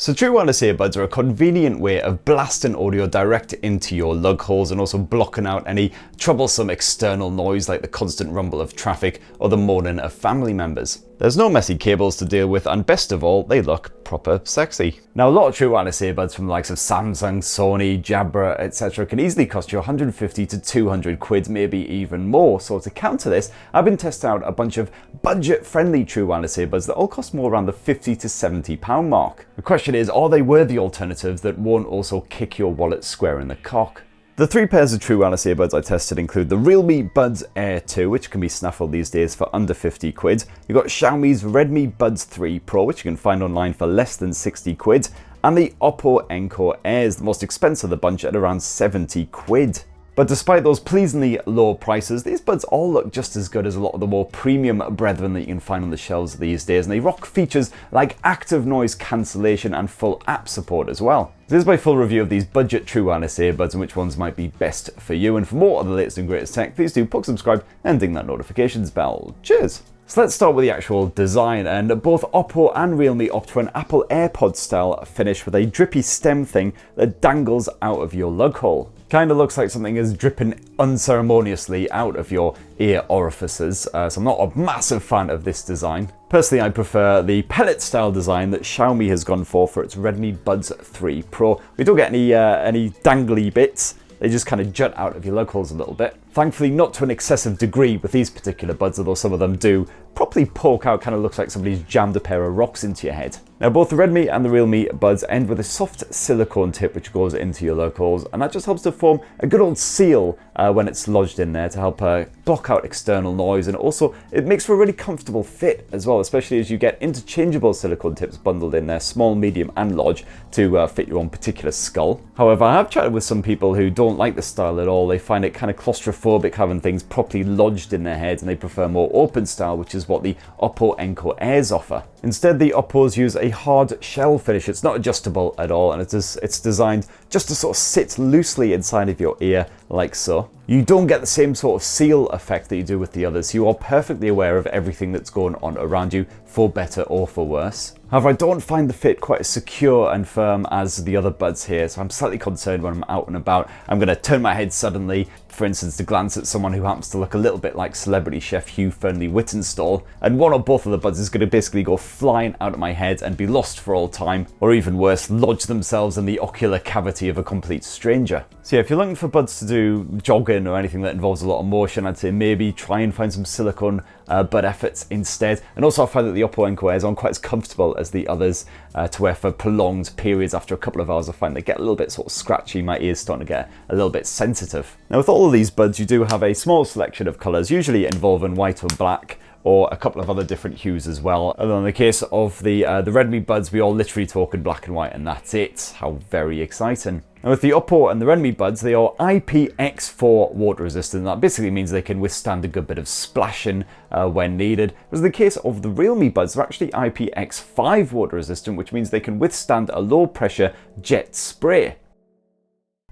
So True Wireless Earbuds are a convenient way of blasting audio direct into your lug holes and also blocking out any troublesome external noise like the constant rumble of traffic or the moaning of family members. There's no messy cables to deal with, and best of all, they look proper sexy. Now, a lot of True Wireless Earbuds from the likes of Samsung, Sony, Jabra, etc. can easily cost you 150 to 200 quid, maybe even more. So to counter this, I've been testing out a bunch of budget-friendly True Wireless Earbuds that all cost more around the 50 to 70 pound mark. The question is, are they worthy alternatives that won't also kick your wallet square in the cock? The three pairs of True Wireless Earbuds I tested include the Realme Buds Air 2, which can be snaffled these days for under 50 quid. You've got Xiaomi's Redmi Buds 3 Pro, which you can find online for less than 60 quid. And the Oppo Enco Airs, the most expensive of the bunch, at around 70 quid. But despite those pleasingly low prices, these buds all look just as good as a lot of the more premium brethren that you can find on the shelves these days, and they rock features like active noise cancellation and full app support as well. This is my full review of these budget True Wireless Earbuds and which ones might be best for you. And for more of the latest and greatest tech, please do subscribe and ding that notifications bell. Cheers! So let's start with the actual design, and both Oppo and Realme opt for an Apple AirPod style finish with a drippy stem thing that dangles out of your lug hole. Kind of looks like something is dripping unceremoniously out of your ear orifices, so I'm not a massive fan of this design. Personally, I prefer the pellet style design that Xiaomi has gone for its Redmi Buds 3 Pro. We don't get any dangly bits. They just kind of jut out of your lug holes a little bit. Thankfully, not to an excessive degree with these particular buds, although some of them do properly poke out, kind of looks like somebody's jammed a pair of rocks into your head. Now, both the Redmi and the Realme Buds end with a soft silicone tip which goes into your lug holes, and that just helps to form a good old seal when it's lodged in there to help block out external noise, and also it makes for a really comfortable fit as well, especially as you get interchangeable silicone tips bundled in there, small, medium and large, to fit your own particular skull. However, I have chatted with some people who don't like the style at all. They find it kind of claustrophobic having things properly lodged in their heads, and they prefer more open style, which is what the Oppo Enco Airs offer. Instead, the Oppos use a hard shell finish. It's not adjustable at all, and it's designed just to sort of sit loosely inside of your ear, like so. You don't get the same sort of seal effect that you do with the others. You are perfectly aware of everything that's going on around you, for better or for worse. However, I don't find the fit quite as secure and firm as the other buds here, so I'm slightly concerned when I'm out and about. I'm going to turn my head suddenly, for instance, to glance at someone who happens to look a little bit like celebrity chef Hugh Fernley-Whittenstall, and one or both of the buds is going to basically go flying out of my head and be lost for all time, or even worse, lodge themselves in the ocular cavity of a complete stranger. So yeah, if you're looking for buds to do jogging or anything that involves a lot of motion, I'd say maybe try and find some silicone bud efforts instead. And also I find that the Oppo Enco Airs aren't quite as comfortable as the others to wear for prolonged periods. After a couple of hours I find they get a little bit sort of scratchy, my ears starting to get a little bit sensitive. Now with all of these buds you do have a small selection of colours, usually involving white or black, or a couple of other different hues as well. And in the case of the Redmi Buds, we all literally talk in black and white, and that's it. How very exciting. Now with the Oppo and the Redmi Buds, they are IPX4 water resistant. That basically means they can withstand a good bit of splashing when needed. Whereas in the case of the Realme Buds, they're actually IPX5 water resistant, which means they can withstand a low pressure jet spray.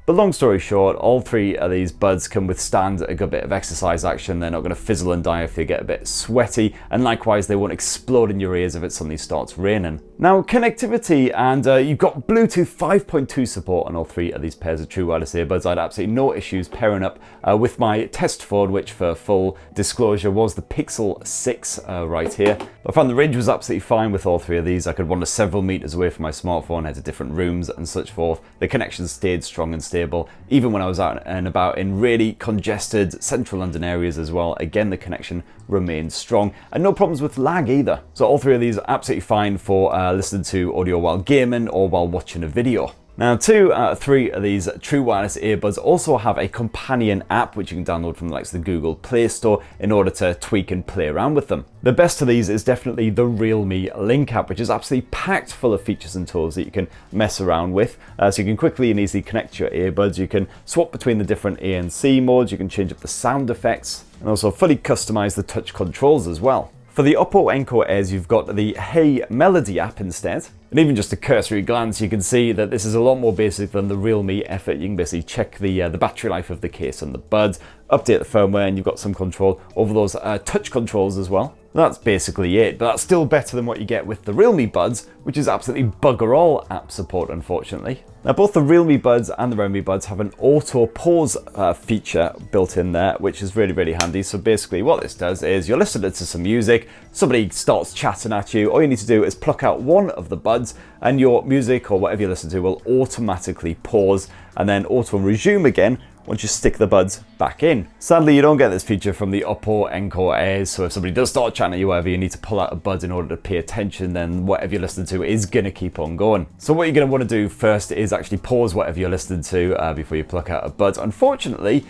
But long story short, all three of these buds can withstand a good bit of exercise action. They're not going to fizzle and die if they get a bit sweaty, and likewise they won't explode in your ears if it suddenly starts raining. Now connectivity, and you've got Bluetooth 5.2 support on all three of these pairs of True Wireless Earbuds. I had absolutely no issues pairing up with my test phone, which for full disclosure was the Pixel 6 right here. I found the range was absolutely fine with all three of these. I could wander several meters away from my smartphone, head to different rooms and such forth. The connection stayed strong and stable, even when I was out and about in really congested central London areas as well. Again, the connection remained strong, and no problems with lag either. So all three of these are absolutely fine for listening to audio while gaming or while watching a video. Now, 2 out of 3 of these True Wireless Earbuds also have a companion app which you can download from the likes of the Google Play Store in order to tweak and play around with them. The best of these is definitely the Realme Link app, which is absolutely packed full of features and tools that you can mess around with. So you can quickly and easily connect your earbuds, you can swap between the different ANC modes, you can change up the sound effects, and also fully customize the touch controls as well. For the Oppo Enco Airs, you've got the Hey Melody app instead. And even just a cursory glance, you can see that this is a lot more basic than the Realme effort. You can basically check the battery life of the case and the buds, update the firmware, and you've got some control over those touch controls as well. That's basically it, but that's still better than what you get with the Realme Buds, which is absolutely bugger all app support, unfortunately. Now, both the Realme Buds and the Redmi Buds have an auto pause feature built in there, which is really, really handy. So basically what this does is you're listening to some music, somebody starts chatting at you, all you need to do is pluck out one of the buds and your music or whatever you listen to will automatically pause and then auto resume again once you stick the buds back in. Sadly, you don't get this feature from the Oppo Enco Air, so if somebody does start chatting at you, whatever, you need to pull out a bud in order to pay attention, then whatever you're listening to is going to keep on going. So what you're going to want to do first is actually pause whatever you're listening to before you pluck out a bud. Unfortunately,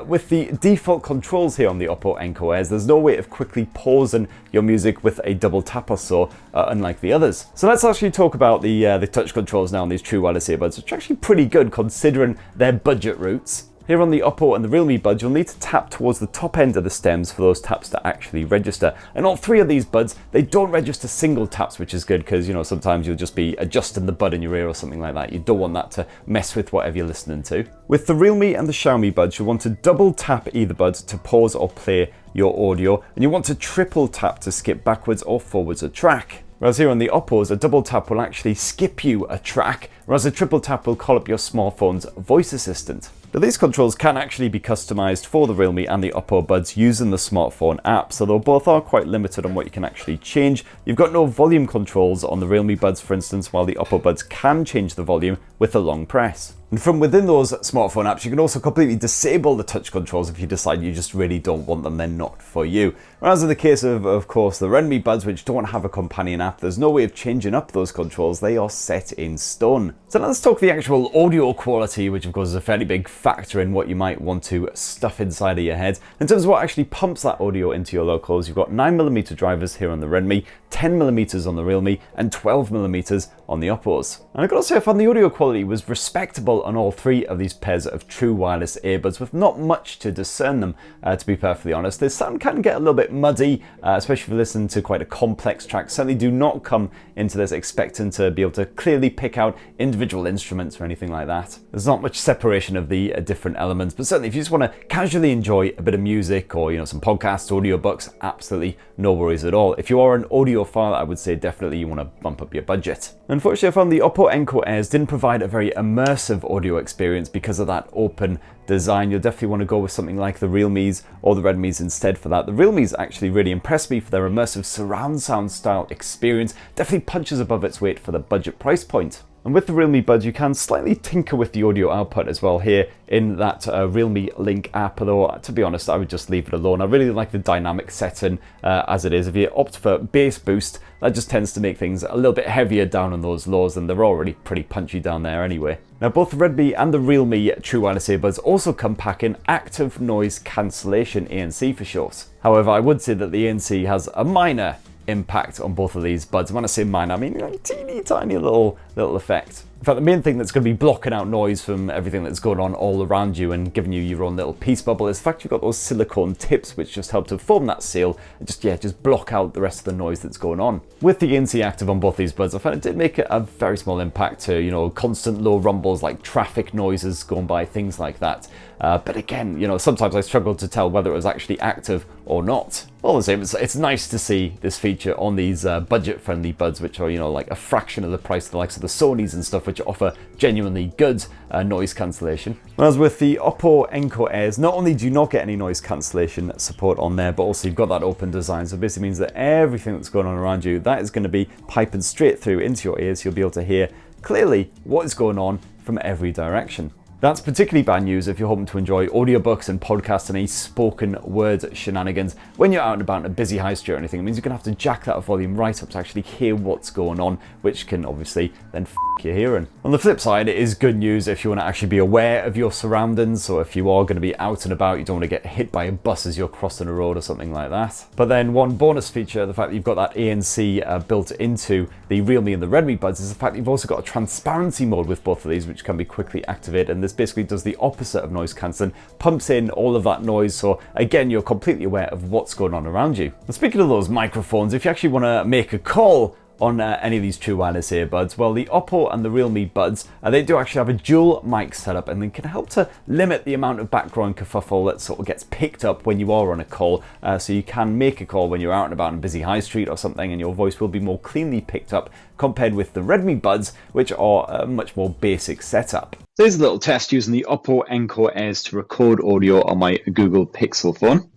with the default controls here on the Oppo Enco Airs, there's no way of quickly pausing your music with a double tap or so, unlike the others. So let's actually talk about the touch controls now on these True Wireless Earbuds, which are actually pretty good considering their budget routes. Here on the Oppo and the Realme Buds, you'll need to tap towards the top end of the stems for those taps to actually register. And all three of these buds, they don't register single taps, which is good because, you know, sometimes you'll just be adjusting the bud in your ear or something like that. You don't want that to mess with whatever you're listening to. With the Realme and the Xiaomi Buds, you'll want to double tap either bud to pause or play your audio, and you want to triple tap to skip backwards or forwards a track. Whereas here on the Oppos, a double tap will actually skip you a track, whereas a triple tap will call up your smartphone's voice assistant. But these controls can actually be customized for the Realme and the Oppo Buds using the smartphone app, so though both are quite limited on what you can actually change. You've got no volume controls on the Realme Buds, for instance, while the Oppo Buds can change the volume with a long press. And from within those smartphone apps, you can also completely disable the touch controls if you decide you just really don't want them, they're not for you. Whereas in the case of course, the Redmi Buds, which don't have a companion app, there's no way of changing up those controls, they are set in stone. So now let's talk the actual audio quality, which of course is a fairly big factor in what you might want to stuff inside of your head. In terms of what actually pumps that audio into your locals, you've got 9mm drivers here on the Redmi, 10mm on the Realme, and 12mm on the Oppos. And I've got to say, I found the audio quality was respectable on all three of these pairs of True Wireless Earbuds, with not much to discern them, to be perfectly honest. The sound can get a little bit muddy, especially if you listen to quite a complex track. Certainly do not come into this expecting to be able to clearly pick out individual instruments or anything like that. There's not much separation of the different elements, but certainly if you just want to casually enjoy a bit of music or, you know, some podcasts, audiobooks, absolutely no worries at all. If you are an audiophile, I would say definitely you want to bump up your budget. Unfortunately, I found the Oppo Enco Airs didn't provide a very immersive audio experience because of that open design. You'll definitely want to go with something like the Realmes or the Redmis instead for that. The Realmes actually really impressed me for their immersive surround sound style experience. Definitely punches above its weight for the budget price point. And with the Realme Buds, you can slightly tinker with the audio output as well here in that Realme Link app, although to be honest, I would just leave it alone. I really like the dynamic setting as it is. If you opt for bass boost, that just tends to make things a little bit heavier down on those lows, and they're already pretty punchy down there anyway. Now, both the Redmi and the Realme True Wireless Earbuds also come packing active noise cancellation ANC for short. However, I would say that the ANC has a minor impact on both of these buds. When I say minor, I mean like teeny tiny little effect. In fact, the main thing that's going to be blocking out noise from everything that's going on all around you and giving you your own little peace bubble is the fact you've got those silicone tips which just help to form that seal and just block out the rest of the noise that's going on. With the ANC active on both these buds, I found it did make a very small impact to, you know, constant low rumbles like traffic noises going by, things like that. But again, you know, sometimes I struggled to tell whether it was actually active or not. All the same, it's nice to see this feature on these budget-friendly buds, which are, you know, like a fraction of the price of the likes of the Sonys and stuff, which offer genuinely good noise cancellation. Whereas with the Oppo Enco Airs, not only do you not get any noise cancellation support on there, but also you've got that open design. So it basically means that everything that's going on around you, that is going to be piping straight through into your ears. You'll be able to hear clearly what is going on from every direction. That's particularly bad news if you're hoping to enjoy audiobooks and podcasts and any spoken word shenanigans when you're out and about in a busy high street or anything. It means you're going to have to jack that volume right up to actually hear what's going on, which can obviously then your hearing. On the flip side, it is good news if you want to actually be aware of your surroundings, so if you are going to be out and about, you don't want to get hit by a bus as you're crossing a road or something like that. But then one bonus feature, the fact that you've got that ANC built into the Realme and the Redmi Buds, is the fact that you've also got a transparency mode with both of these, which can be quickly activated, and this basically does the opposite of noise cancelling, pumps in all of that noise, so again, you're completely aware of what's going on around you. And speaking of those microphones, if you actually want to make a call on any of these True Wireless earbuds? Well, the Oppo and the Realme Buds, they do actually have a dual mic setup, and they can help to limit the amount of background kerfuffle that sort of gets picked up when you are on a call. So you can make a call when you're out and about on a busy high street or something, and your voice will be more cleanly picked up compared with the Redmi Buds, which are a much more basic setup. So here's a little test using the Oppo Enco Airs to record audio on my Google Pixel phone.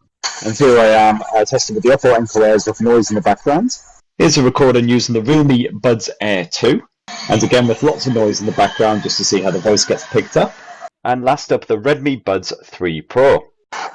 And here I am testing with the Oppo Enco Airs with noise in the background. Here's a recording using the Realme Buds Air 2. And again with lots of noise in the background just to see how the voice gets picked up. And last up, the Redmi Buds 3 Pro.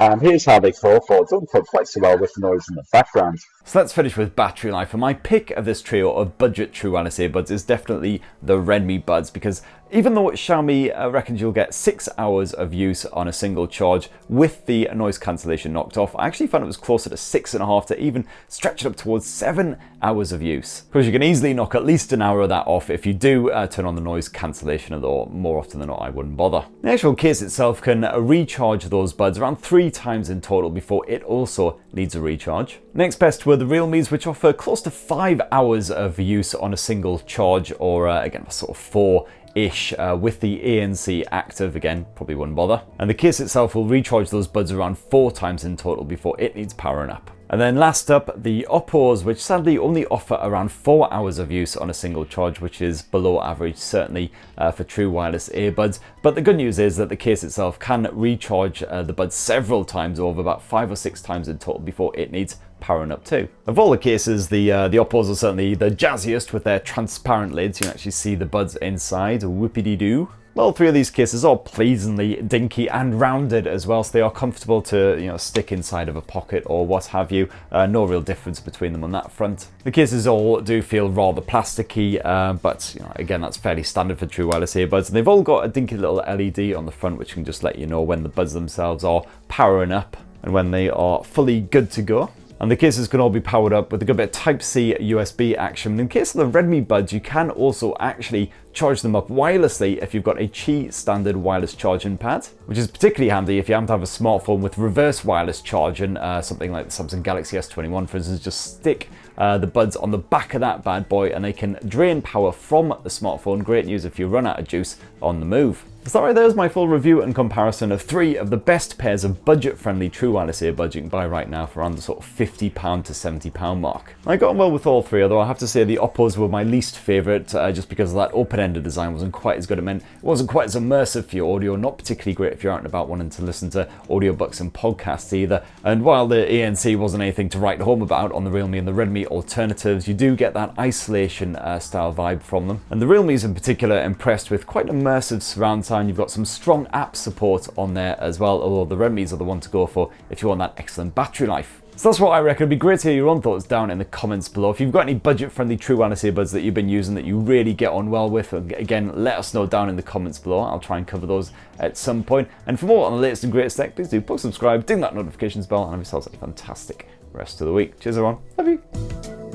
And here's how they fall for. Don't cope quite so well with the noise in the background. So let's finish with battery life. And my pick of this trio of budget True Wireless earbuds is definitely the Redmi Buds, because even though Xiaomi reckons you'll get 6 hours of use on a single charge with the noise cancellation knocked off, I actually found it was closer to 6.5 to even stretch it up towards 7 hours of use. Of course, you can easily knock at least an hour of that off if you do turn on the noise cancellation, although more often than not I wouldn't bother. The actual case itself can recharge those buds around 3 times in total before it also needs a recharge. Next best were the Realmes, which offer close to 5 hours of use on a single charge, or again sort of 4-ish with the ANC active. Again, probably wouldn't bother. And the case itself will recharge those buds around 4 times in total before it needs powering up. And then last up, the Oppos, which sadly only offer around 4 hours of use on a single charge, which is below average, certainly for True Wireless earbuds. But the good news is that the case itself can recharge the buds several times over, about 5 or 6 times in total before it needs powering up too. Of all the cases, the Oppos are certainly the jazziest with their transparent lids. You can actually see the buds inside. Whoopity-doo. All 3 of these cases are pleasingly dinky and rounded as well, so they are comfortable to stick inside of a pocket or what have you. No real difference between them on that front. The cases all do feel rather plasticky, but again, that's fairly standard for True Wireless earbuds. And they've all got a dinky little LED on the front, which can just let you know when the buds themselves are powering up and when they are fully good to go. And the cases can all be powered up with a good bit of Type-C USB action. In the case of the Redmi Buds, you can also actually charge them up wirelessly if you've got a Qi standard wireless charging pad, which is particularly handy if you happen to have a smartphone with reverse wireless charging, something like the Samsung Galaxy S21 for instance. Just stick the buds on the back of that bad boy and they can drain power from the smartphone. Great news if you run out of juice on the move. So right, there's my full review and comparison of 3 of the best pairs of budget-friendly True Wireless earbuds you can buy right now for around the sort of £50 to £70 mark. I got on well with all 3, although I have to say the Oppos were my least favourite, just because that open-ended design wasn't quite as good. It meant it wasn't quite as immersive for your audio, not particularly great if you're out and about wanting to listen to audiobooks and podcasts either. And while the ANC wasn't anything to write home about on the Realme and the Redmi alternatives, you do get that isolation style vibe from them. And the Realmes in particular impressed with quite immersive surround sound. You've got some strong app support on there as well, although the Redmis are the one to go for if you want that excellent battery life. So that's what I reckon. It'd be great to hear your own thoughts down in the comments below. If you've got any budget-friendly True Wireless earbuds that you've been using that you really get on well with, again, let us know down in the comments below. I'll try and cover those at some point. And for more on the latest and greatest tech, please do subscribe, ding that notifications bell, and have yourselves a fantastic rest of the week. Cheers everyone. Love you.